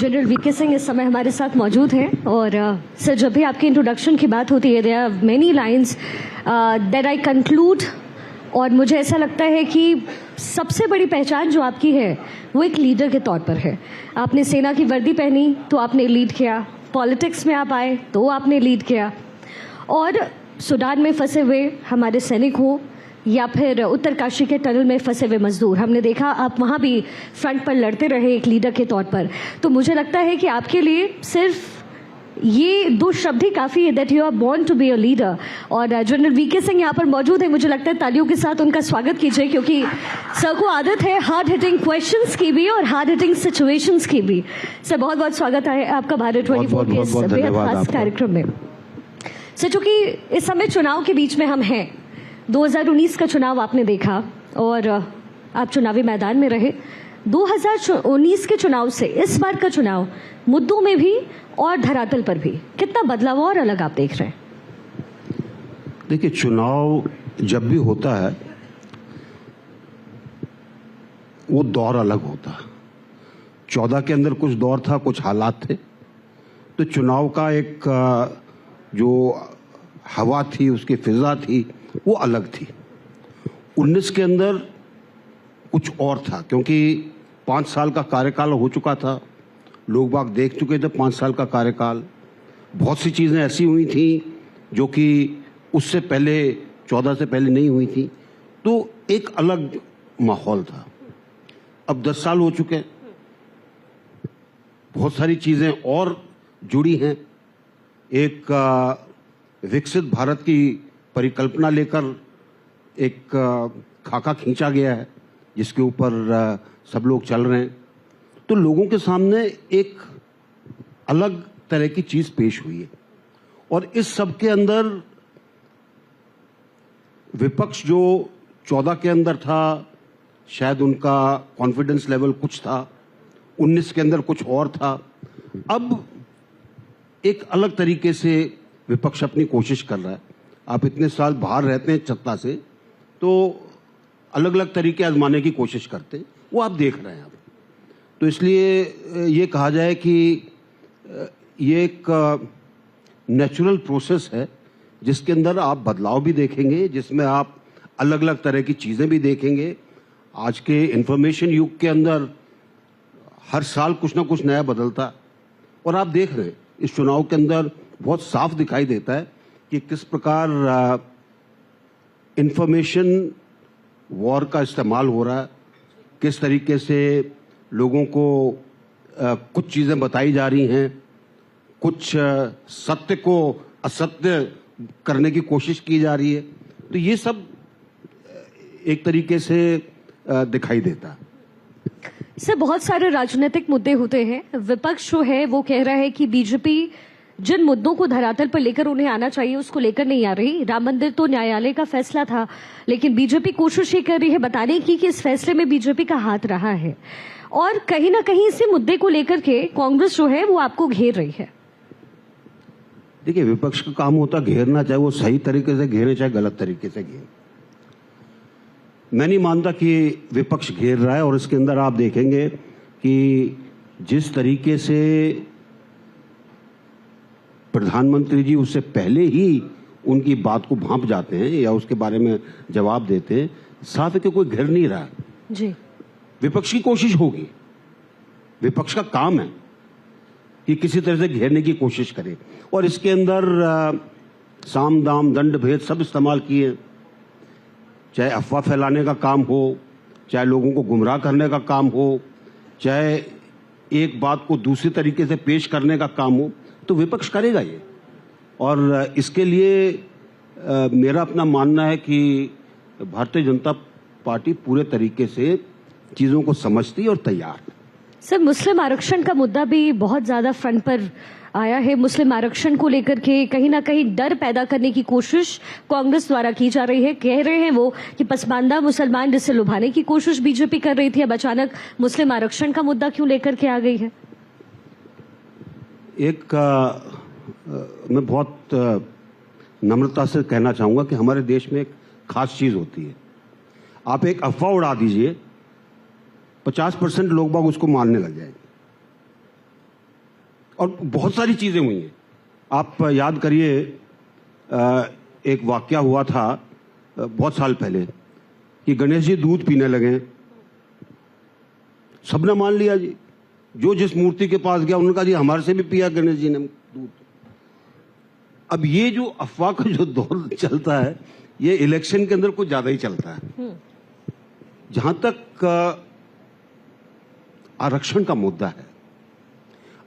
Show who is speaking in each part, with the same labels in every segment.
Speaker 1: General VK Singh इस समय हमारे साथ मौजूद हैं और सर जब भी आपकी इंट्रोडक्शन की बात होती है there are many lines that I conclude और मुझे ऐसा लगता है कि सबसे बड़ी पहचान जो आपकी है वो एक लीडर के तौर पर है। आपने सेना की वर्दी पहनी तो आपने लीड किया, पॉलिटिक्स में आप आए तो आपने लीड किया, और सूडान में फंसे हुए हमारे सैनिक हों या फिर उत्तरकाशी के टनल में फंसे हुए मजदूर, हमने देखा आप वहाँ भी फ्रंट पर लड़ते रहे एक लीडर के तौर पर। तो मुझे लगता है कि आपके लिए सिर्फ ये दो शब्द ही काफ़ी है, that you are born to be a leader. और जनरल वीके सिंह यहाँ पर मौजूद है, मुझे लगता है तालियों के साथ उनका स्वागत कीजिए, क्योंकि सर को आदत है हार्ड हिटिंग क्वेश्चंस की भी और हार्ड हिटिंग सिचुएशंस की भी। सर बहुत बहुत स्वागत है आपका भारत 24 के इस बेहद खास कार्यक्रम में। सर चूंकि इस समय चुनाव के बीच में हम हैं, 2019 का चुनाव आपने देखा और आप चुनावी मैदान में रहे। 2019 के चुनाव से इस बार का चुनाव मुद्दों में भी और धरातल पर भी कितना बदलाव और अलग आप देख रहे हैं?
Speaker 2: देखिए, चुनाव जब भी होता है वो दौर अलग होता है। 14 के अंदर कुछ दौर था, कुछ हालात थे, तो चुनाव का एक जो हवा थी, उसकी फिजा थी, वो अलग थी। 19 के अंदर कुछ और था, क्योंकि 5 साल का कार्यकाल हो चुका था, लोग बाग देख चुके थे 5 साल का कार्यकाल। बहुत सी चीज़ें ऐसी हुई थी जो कि उससे पहले 14 से पहले नहीं हुई थी, तो एक अलग माहौल था। अब 10 साल हो चुके हैं, बहुत सारी चीज़ें और जुड़ी हैं। एक विकसित भारत की परिकल्पना लेकर एक खाका खींचा गया है जिसके ऊपर सब लोग चल रहे हैं, तो लोगों के सामने एक अलग तरह की चीज पेश हुई है। और इस सब के अंदर विपक्ष जो 14 के अंदर था, शायद उनका कॉन्फिडेंस लेवल कुछ था, 19 के अंदर कुछ और था। अब एक अलग तरीके से विपक्ष अपनी कोशिश कर रहा है। आप इतने साल बाहर रहते हैं सत्ता से, तो अलग अलग तरीके आजमाने की कोशिश करते हैं, वो आप देख रहे हैं। आप तो इसलिए ये कहा जाए कि ये एक नेचुरल प्रोसेस है जिसके अंदर आप बदलाव भी देखेंगे, जिसमें आप अलग अलग तरह की चीज़ें भी देखेंगे। आज के इंफॉर्मेशन युग के अंदर हर साल कुछ ना कुछ नया बदलता है, और आप देख रहे हैं इस चुनाव के अंदर बहुत साफ दिखाई देता है कि किस प्रकार इंफॉर्मेशन वॉर का इस्तेमाल हो रहा है, किस तरीके से लोगों को कुछ चीज़ें बताई जा रही हैं, कुछ सत्य को असत्य करने की कोशिश की जा रही है। तो ये सब एक तरीके से दिखाई देता है।
Speaker 1: सर बहुत सारे राजनीतिक मुद्दे होते हैं, विपक्ष जो है वो कह रहा है कि बीजेपी जिन मुद्दों को धरातल पर लेकर उन्हें आना चाहिए उसको लेकर नहीं आ रही। राम मंदिर तो न्यायालय का फैसला था, लेकिन बीजेपी कोशिश ये कर रही है बताने की कि इस फैसले में बीजेपी का हाथ रहा है, और कहीं ना कहीं इसी मुद्दे को लेकर के कांग्रेस जो है वो आपको घेर रही है।
Speaker 2: देखिए, विपक्ष का काम होता घेरना, चाहे वो सही तरीके से घेरे चाहे गलत तरीके से घेरे। मैं नहीं मानता कि विपक्ष घेर रहा है, और इसके अंदर आप देखेंगे कि जिस तरीके से प्रधानमंत्री जी उससे पहले ही उनकी बात को भांप जाते हैं या उसके बारे में जवाब देते हैं, साथ के कोई घेर नहीं रहा
Speaker 1: जी।
Speaker 2: विपक्ष की कोशिश होगी, विपक्ष का काम है कि किसी तरह से घेरने की कोशिश करे, और इसके अंदर साम दाम दंड भेद सब इस्तेमाल किए, चाहे अफवाह फैलाने का काम हो, चाहे लोगों को गुमराह करने का काम हो, चाहे एक बात को दूसरी तरीके से पेश करने का काम हो, तो विपक्ष करेगा ये। और इसके लिए मेरा अपना मानना है कि भारतीय जनता पार्टी पूरे तरीके से चीज़ों को समझती और तैयार है।
Speaker 1: सर मुस्लिम आरक्षण का मुद्दा भी बहुत ज्यादा फ्रंट पर आया है। मुस्लिम आरक्षण को लेकर के कहीं ना कहीं डर पैदा करने की कोशिश कांग्रेस द्वारा की जा रही है। कह रहे हैं वो कि पसमानदा मुसलमान जिससे लुभाने की कोशिश बीजेपी कर रही थी, अब अचानक मुस्लिम आरक्षण का मुद्दा क्यों लेकर के आ गई है?
Speaker 2: एक मैं बहुत नम्रता से कहना चाहूंगा कि हमारे देश में एक खास चीज होती है। आप एक अफवाह उड़ा दीजिए, 50% लोग बाग उसको मानने लग जाएंगे। और बहुत सारी चीजें हुई हैं। आप याद करिए, एक वाकया हुआ था बहुत साल पहले कि गणेश जी दूध पीने लगे, सबने मान लिया जी, जो जिस मूर्ति के पास गया उन्होंने कहा जी हमारे से भी पिया गणेश जी ने दूध। अब ये जो अफवाह का जो दौर चलता है, ये इलेक्शन के अंदर कुछ ज्यादा ही चलता है। जहां तक आरक्षण का मुद्दा है,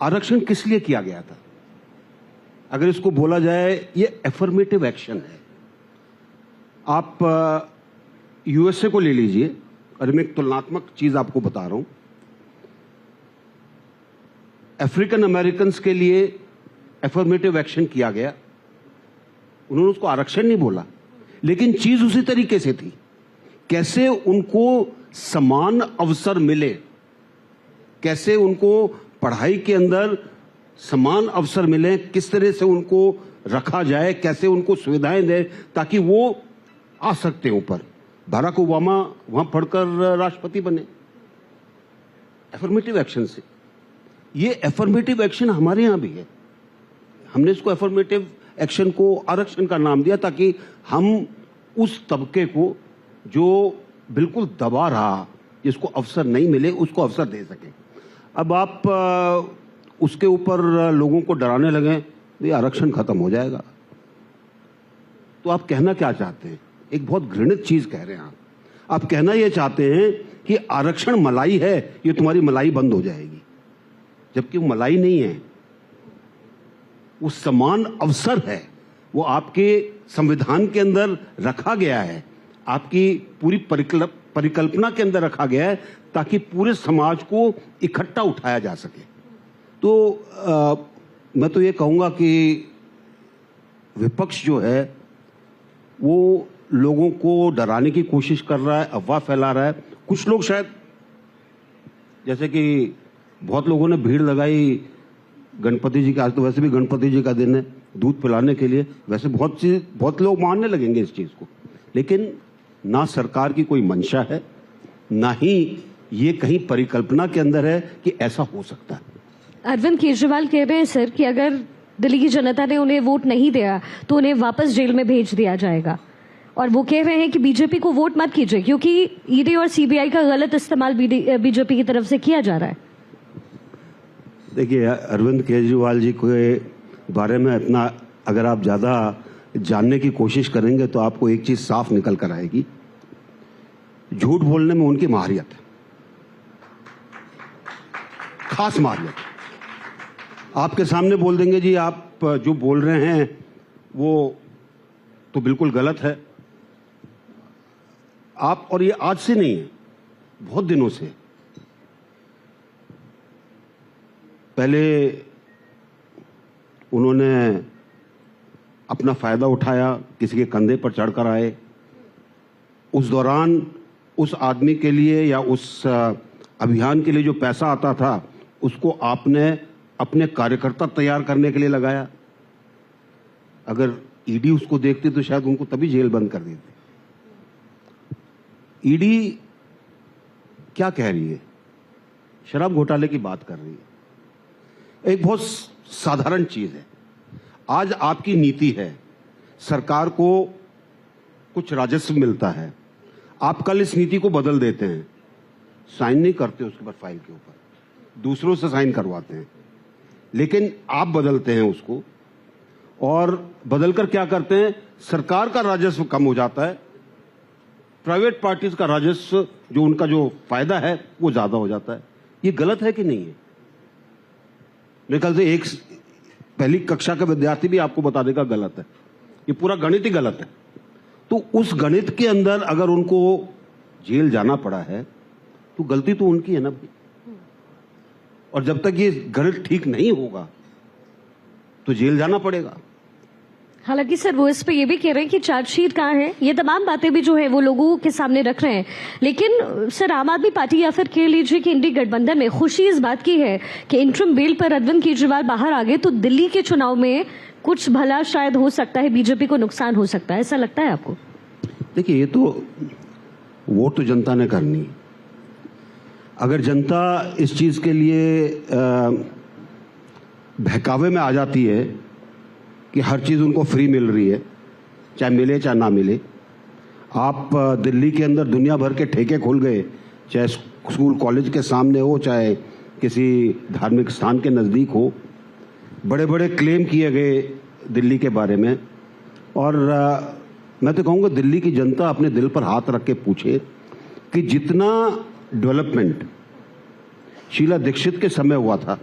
Speaker 2: आरक्षण किस लिए किया गया था? अगर इसको बोला जाए, ये एफर्मेटिव एक्शन है। आप यूएसए को ले लीजिए, और मैं एक तुलनात्मक चीज आपको बता रहा हूं। अफ्रीकन अमेरिकन्स के लिए एफर्मेटिव एक्शन किया गया, उन्होंने उसको आरक्षण नहीं बोला, लेकिन चीज उसी तरीके से थी। कैसे उनको समान अवसर मिले, कैसे उनको पढ़ाई के अंदर समान अवसर मिले, किस तरह से उनको रखा जाए, कैसे उनको सुविधाएं दें ताकि वो आ सकते हैं ऊपर। बाराक ओबामा वहां पढ़कर राष्ट्रपति बने एफर्मेटिव एक्शन से। ये एफर्मेटिव एक्शन हमारे यहां भी है। हमने इसको एफर्मेटिव एक्शन को आरक्षण का नाम दिया ताकि हम उस तबके को जो बिल्कुल दबा रहा, जिसको अवसर नहीं मिले, उसको अवसर दे सके। अब आप उसके ऊपर लोगों को डराने लगे, ये आरक्षण खत्म हो जाएगा। तो आप कहना क्या चाहते हैं? एक बहुत घृणित चीज कह रहे हैं आप कहना यह चाहते हैं कि आरक्षण मलाई है, ये तुम्हारी मलाई बंद हो जाएगी, जबकि वो मलाई नहीं है, वो समान अवसर है। वो आपके संविधान के अंदर रखा गया है, आपकी पूरी परिकल्पना के अंदर रखा गया है ताकि पूरे समाज को इकट्ठा उठाया जा सके। तो मैं तो ये कहूंगा कि विपक्ष जो है वो लोगों को डराने की कोशिश कर रहा है, अफवाह फैला रहा है। कुछ लोग शायद, जैसे कि बहुत लोगों ने भीड़ लगाई गणपति जी का, आज तो वैसे भी गणपति जी का दिन है, दूध पिलाने के लिए, वैसे बहुत लोग मानने लगेंगे इस चीज को। लेकिन ना सरकार की कोई मंशा है, ना ही ये कहीं परिकल्पना के अंदर है कि ऐसा हो सकता है।
Speaker 1: अरविंद केजरीवाल कह रहे हैं सर कि अगर दिल्ली की जनता ने उन्हें वोट नहीं दिया तो उन्हें वापस जेल में भेज दिया जाएगा, और वो कह रहे हैं कि बीजेपी को वोट मत कीजिए क्योंकि ईडी और सीबीआई का गलत इस्तेमाल बीजेपी की तरफ से किया जा रहा है।
Speaker 2: देखिए, अरविंद केजरीवाल जी के बारे में इतना अगर आप ज्यादा जानने की कोशिश करेंगे तो आपको एक चीज साफ निकल कर आएगी, झूठ बोलने में उनकी माहिरियत है, खास माहिरियत। आपके सामने बोल देंगे जी आप जो बोल रहे हैं वो तो बिल्कुल गलत है। आप, और ये आज से नहीं है, बहुत दिनों से, पहले उन्होंने अपना फायदा उठाया, किसी के कंधे पर चढ़कर आए, उस दौरान उस आदमी के लिए या उस अभियान के लिए जो पैसा आता था उसको आपने अपने कार्यकर्ता तैयार करने के लिए लगाया। अगर ईडी उसको देखती तो शायद उनको तभी जेल बंद कर देती। ईडी क्या कह रही है? शराब घोटाले की बात कर रही है। एक बहुत साधारण चीज है, आज आपकी नीति है, सरकार को कुछ राजस्व मिलता है, आप कल इस नीति को बदल देते हैं, साइन नहीं करते उसके ऊपर, फाइल के ऊपर दूसरों से साइन करवाते हैं, लेकिन आप बदलते हैं उसको, और बदलकर क्या करते हैं, सरकार का राजस्व कम हो जाता है, प्राइवेट पार्टीज का राजस्व, जो उनका जो फायदा है वो ज्यादा हो जाता है। ये गलत है कि नहीं है? मेरे ख्याल से एक पहली कक्षा का विद्यार्थी भी आपको बता देगा गलत है, ये पूरा गणित ही गलत है। तो उस गणित के अंदर अगर उनको जेल जाना पड़ा है तो गलती तो उनकी है ना भाई, और जब तक ये गणित ठीक नहीं होगा तो जेल जाना पड़ेगा।
Speaker 1: हालांकि सर वो इस पे ये भी कह रहे हैं कि चार्जशीट कहाँ है, ये तमाम बातें भी जो है वो लोगों के सामने रख रहे हैं। लेकिन सर आम आदमी पार्टी या फिर कह लीजिए कि इंडी गठबंधन में खुशी इस बात की है कि इंटरिम बेल पर अरविंद केजरीवाल बाहर आ गए तो दिल्ली के चुनाव में कुछ भला शायद हो सकता है, बीजेपी को नुकसान हो सकता है, ऐसा लगता है आपको?
Speaker 2: देखिए, ये तो वोट तो जनता ने करनी। अगर जनता इस चीज के लिए बहकावे में आ जाती है कि हर चीज़ उनको फ्री मिल रही है, चाहे मिले चाहे ना मिले। आप दिल्ली के अंदर दुनिया भर के ठेके खुल गए, चाहे स्कूल कॉलेज के सामने हो, चाहे किसी धार्मिक स्थान के नज़दीक हो। बड़े बड़े क्लेम किए गए दिल्ली के बारे में। और मैं तो कहूँगा दिल्ली की जनता अपने दिल पर हाथ रख के पूछे कि जितना डेवलपमेंट शीला दीक्षित के समय हुआ था,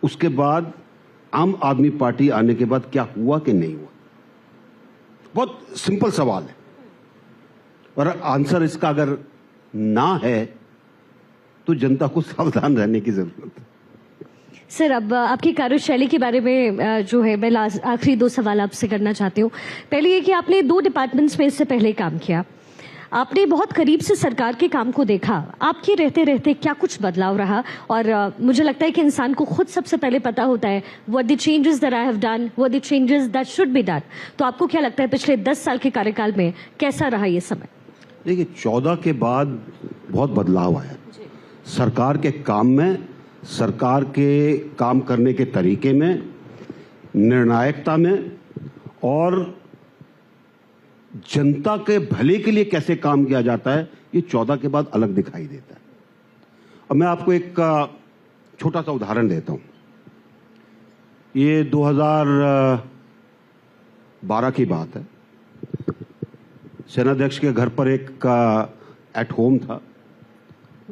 Speaker 2: उसके बाद आम आदमी पार्टी आने के बाद क्या हुआ कि नहीं हुआ। बहुत सिंपल सवाल है, और आंसर इसका अगर ना है तो जनता को सावधान रहने की जरूरत है।
Speaker 1: सर, अब आपकी कार्यशैली के बारे में जो है मैं आखिरी 2 सवाल आपसे करना चाहती हूँ। पहले ये कि आपने 2 डिपार्टमेंट्स में इससे पहले काम किया, आपने बहुत करीब से सरकार के काम को देखा। आपके रहते रहते क्या कुछ बदलाव रहा? और मुझे लगता है कि इंसान को खुद सबसे पहले पता होता है what the changes that I have done, what the changes that should be done. तो आपको क्या लगता है पिछले 10 साल के कार्यकाल में कैसा रहा ये समय?
Speaker 2: देखिए, 14 के बाद बहुत बदलाव आया सरकार के काम में, सरकार के काम करने के तरीके में, निर्णायकता में, और जनता के भले के लिए कैसे काम किया जाता है, ये 14 के बाद अलग दिखाई देता है। अब मैं आपको एक छोटा सा उदाहरण देता हूं। ये 2012 की बात है। सेनाध्यक्ष के घर पर एक एट होम था।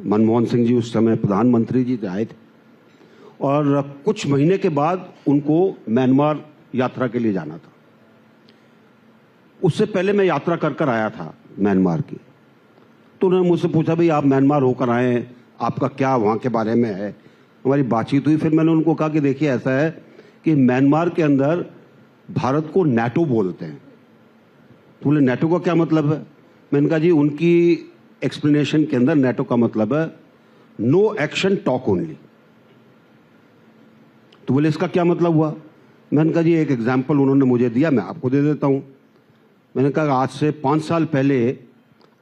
Speaker 2: मनमोहन सिंह जी उस समय प्रधानमंत्री जी आए थे, और कुछ महीने के बाद उनको म्यांमार यात्रा के लिए जाना था। उससे पहले मैं यात्रा कर आया था म्यांमार की। तो उन्होंने मुझसे पूछा, भाई आप म्यांमार होकर आए, आपका क्या वहाँ के बारे में है। हमारी बातचीत हुई। फिर मैंने उनको कहा कि देखिए, ऐसा है कि म्यांमार के अंदर भारत को नेटो बोलते हैं। तो बोले नेटो का क्या मतलब है? मैंने कहा जी, उनकी एक्सप्लेनेशन के अंदर नेटो का मतलब है नो एक्शन टॉक ओनली। तो बोले इसका क्या मतलब हुआ? मैंने कहा जी, एक एग्जाम्पल उन्होंने मुझे दिया, मैं आपको दे देता हूं। मैंने कहा आज से 5 साल पहले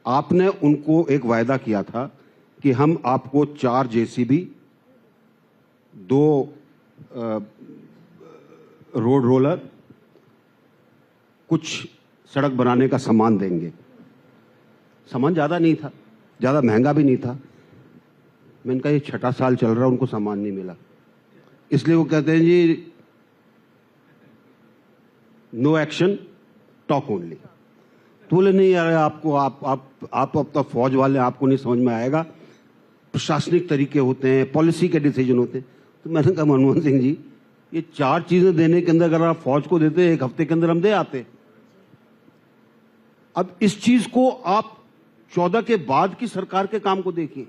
Speaker 2: आपने उनको एक वायदा किया था कि हम आपको 4 जेसीबी, 2 रोड रोलर, कुछ सड़क बनाने का सामान देंगे। सामान ज्यादा नहीं था, ज्यादा महंगा भी नहीं था। मैंने कहा ये 6ठा साल चल रहा, उनको सामान नहीं मिला। इसलिए वो कहते हैं जी नो एक्शन टॉक ओनली। तो बोले नहीं यार, आपको आप अब तो फौज वाले, आपको नहीं समझ में आएगा, प्रशासनिक तरीके होते हैं, पॉलिसी के डिसीजन होते हैं। तो मैंने कहा मनमोहन सिंह जी, ये 4 चीजें देने के अंदर अगर आप फौज को देते 1 हफ्ते के अंदर हम दे आते। अब इस चीज को आप 14 के बाद की सरकार के काम को देखिए।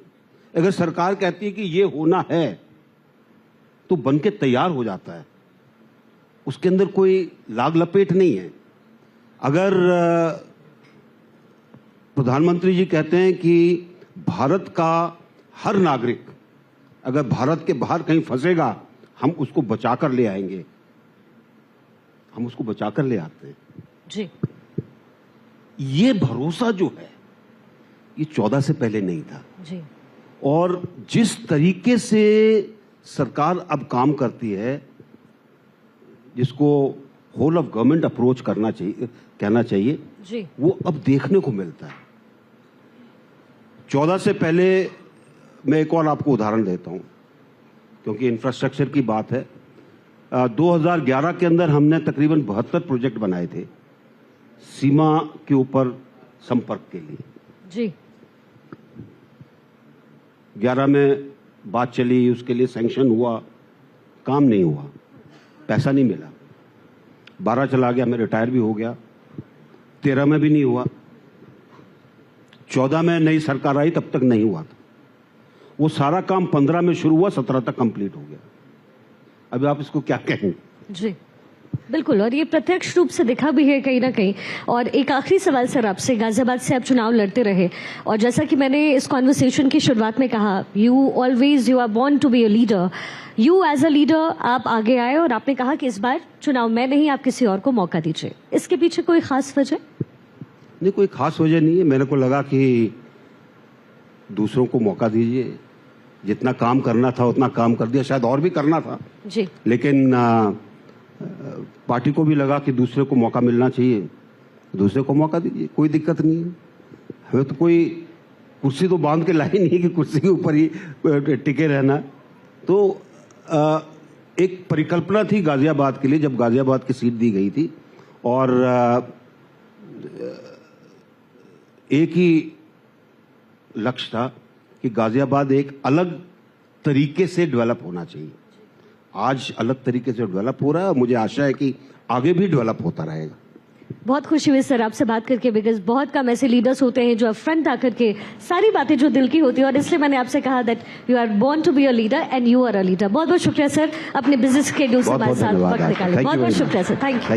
Speaker 2: अगर सरकार कहती है कि ये होना है तो बन के तैयार हो जाता है, उसके अंदर कोई लाग लपेट नहीं है। अगर प्रधानमंत्री जी कहते हैं कि भारत का हर नागरिक अगर भारत के बाहर कहीं फंसेगा, हम उसको बचाकर ले आएंगे, हम उसको बचाकर ले आते हैं
Speaker 1: जी।
Speaker 2: ये भरोसा जो है, ये 14 से पहले नहीं था
Speaker 1: जी।
Speaker 2: और जिस तरीके से सरकार अब काम करती है, जिसको होल ऑफ गवर्नमेंट अप्रोच करना चाहिए, कहना चाहिए
Speaker 1: जी,
Speaker 2: वो अब देखने को मिलता है। 14 से पहले मैं एक और आपको उदाहरण देता हूं, क्योंकि इंफ्रास्ट्रक्चर की बात है। 2011 के अंदर हमने तकरीबन 72 प्रोजेक्ट बनाए थे सीमा के ऊपर संपर्क के लिए
Speaker 1: जी।
Speaker 2: 11 में बात चली, उसके लिए सैंक्शन हुआ, काम नहीं हुआ, पैसा नहीं मिला। 12 चला गया, मैं रिटायर भी हो गया, 13 में भी नहीं हुआ, 14 में नई सरकार आई, तब तक नहीं हुआ था। वो सारा काम 15 में शुरू हुआ, 17 तक कंप्लीट हो गया। अभी आप इसको क्या कहेंगे?
Speaker 1: जी बिल्कुल, और ये प्रत्यक्ष रूप से दिखा भी है कहीं ना कहीं। और एक आखिरी सवाल सर आपसे, गाजियाबाद से आप चुनाव लड़ते रहे, और जैसा कि मैंने इस कॉन्वर्सेशन की शुरुआत में कहा, you are born to be a leader. You as a leader आप आगे आए और आपने कहा कि इस बार चुनाव में नहीं, आप किसी और को मौका दीजिए। इसके पीछे कोई खास वजह?
Speaker 2: नहीं, कोई खास वजह नहीं है। मेरे को लगा कि दूसरों को मौका दीजिए, जितना काम करना था उतना काम कर दिया, शायद और भी करना था,
Speaker 1: जी
Speaker 2: लेकिन पार्टी को भी लगा कि दूसरे को मौका मिलना चाहिए, दूसरे को मौका दीजिए, कोई दिक्कत नहीं है। हमें तो कोई कुर्सी तो बांध के लाई नहीं कि कुर्सी के ऊपर ही टिके रहना। तो एक परिकल्पना थी गाजियाबाद के लिए जब गाजियाबाद की सीट दी गई थी, और एक ही लक्ष्य था कि गाजियाबाद एक अलग तरीके से डेवलप होना चाहिए। आज अलग तरीके से डेवलप हो रहा है और मुझे आशा है कि आगे भी डेवलप होता रहेगा।
Speaker 1: बहुत खुशी हुई सर आपसे बात करके, बिकॉज बहुत कम ऐसे लीडर्स होते हैं जो फ्रंट आकर के सारी बातें जो दिल की होती है, और इसलिए मैंने आपसे कहा that you are born to be a leader and you are a leader. बहुत बहुत शुक्रिया सर, अपने बिजनेस शेड्यूल से हमारे साथ वक्त निकाले। बहुत बहुत शुक्रिया सर, थैंक यू।